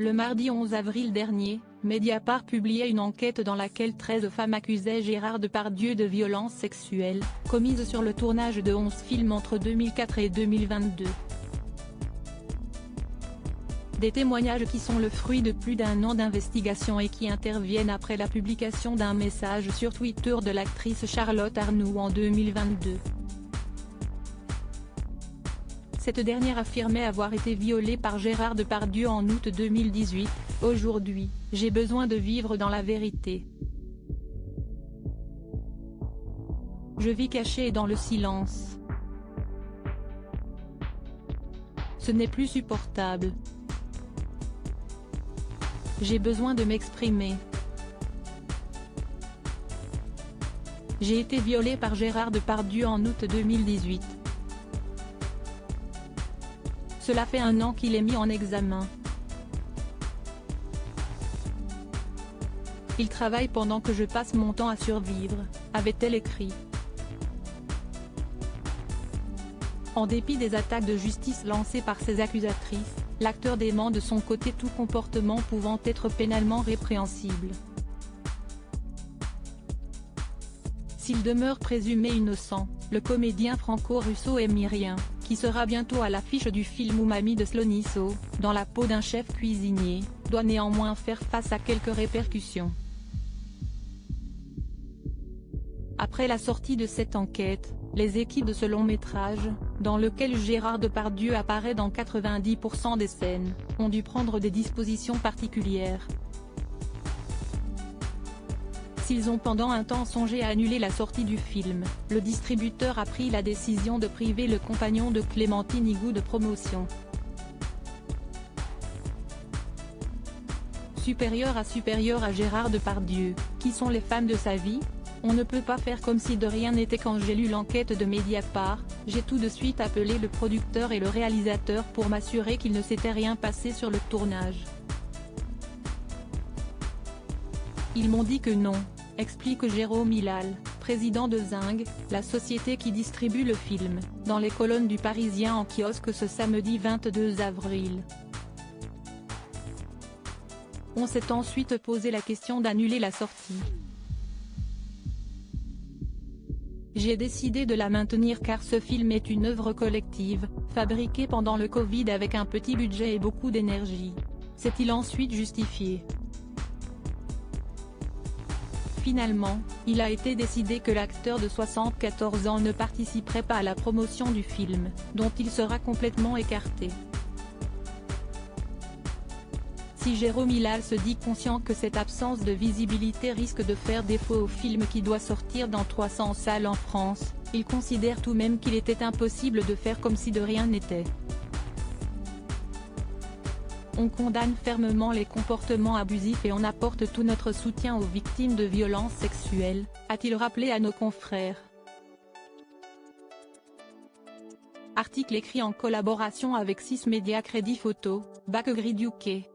Le mardi 11 avril dernier, Mediapart publiait une enquête dans laquelle 13 femmes accusaient Gérard Depardieu de violences sexuelles, commises sur le tournage de 11 films entre 2004 et 2022. Des témoignages qui sont le fruit de plus d'un an d'investigation et qui interviennent après la publication d'un message sur Twitter de l'actrice Charlotte Arnoux en 2022. Cette dernière affirmait avoir été violée par Gérard Depardieu en août 2018. « Aujourd'hui, j'ai besoin de vivre dans la vérité. Je vis cachée dans le silence. Ce n'est plus supportable. J'ai besoin de m'exprimer. J'ai été violée par Gérard Depardieu en août 2018. Cela fait un an qu'il est mis en examen. Il travaille pendant que je passe mon temps à survivre », avait-elle écrit. En dépit des attaques de justice lancées par ses accusatrices, l'acteur dément de son côté tout comportement pouvant être pénalement répréhensible. S'il demeure présumé innocent, le comédien franco-russo-émirien, qui sera bientôt à l'affiche du film Umami de Sloniso, dans la peau d'un chef cuisinier, doit néanmoins faire face à quelques répercussions. Après la sortie de cette enquête, les équipes de ce long-métrage, dans lequel Gérard Depardieu apparaît dans 90% des scènes, ont dû prendre des dispositions particulières. S'ils ont pendant un temps songé à annuler la sortie du film, le distributeur a pris la décision de priver le compagnon de Clémentine Higou de promotion. Supérieur à Gérard Depardieu, qui sont les femmes de sa vie? On ne peut pas faire comme si de rien n'était. Quand j'ai lu l'enquête de Mediapart, j'ai tout de suite appelé le producteur et le réalisateur pour m'assurer qu'il ne s'était rien passé sur le tournage. Ils m'ont dit que non, explique Jérôme Hilal, président de Zing, la société qui distribue le film, dans les colonnes du Parisien en kiosque ce samedi 22 avril. On s'est ensuite posé la question d'annuler la sortie. J'ai décidé de la maintenir car ce film est une œuvre collective, fabriquée pendant le Covid avec un petit budget et beaucoup d'énergie. S'est-il ensuite justifié. Finalement, il a été décidé que l'acteur de 74 ans ne participerait pas à la promotion du film, dont il sera complètement écarté. Si Jérôme Hilal se dit conscient que cette absence de visibilité risque de faire défaut au film qui doit sortir dans 300 salles en France, il considère tout de même qu'il était impossible de faire comme si de rien n'était. On condamne fermement les comportements abusifs et on apporte tout notre soutien aux victimes de violences sexuelles, a-t-il rappelé à nos confrères. Article écrit en collaboration avec 6 médias Crédit Photo, Bakegrid UK.